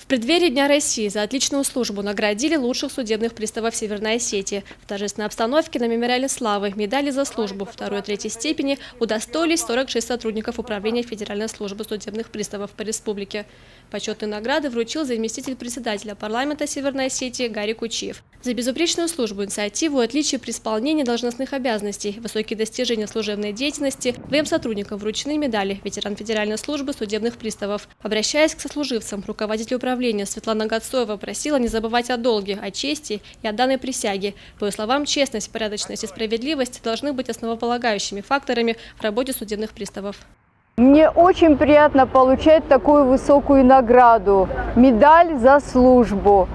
преддверии Дня России за отличную службу наградили лучших судебных приставов Северной Осетии. В торжественной обстановке на мемориале славы медали за службу второй и третьей степени удостоились 46 сотрудников Управления Федеральной службы судебных приставов по республике. Почетные награды вручил заместитель председателя парламента Северной Осетии Гарик Кучиев. За безупречную службу, инициативу и отличие при исполнении должностных обязанностей, высокие достижения служебной деятельности, двоим сотрудникам вручены медали ветеран Федеральной службы судебных приставов. Обращаясь к сослуживцам, руководитель управления Светлана Гацоева просила не забывать о долге, о чести и о данной присяге. По ее словам, честность, порядочность и справедливость должны быть основополагающими факторами в работе судебных приставов. Мне очень приятно получать такую высокую награду – медаль за службу.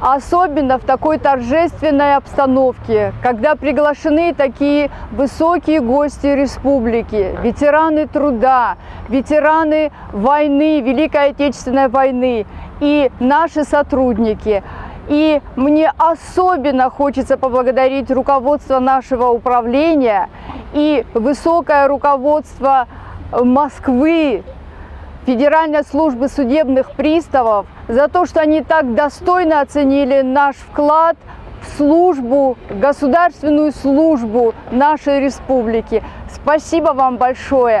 Особенно в такой торжественной обстановке, когда приглашены такие высокие гости республики, ветераны труда, ветераны войны, Великой Отечественной войны и наши сотрудники. И мне особенно хочется поблагодарить руководство нашего управления и высокое руководство Москвы, Федеральной службы судебных приставов за то, что они так достойно оценили наш вклад в службу, государственную службу нашей республики. Спасибо вам большое.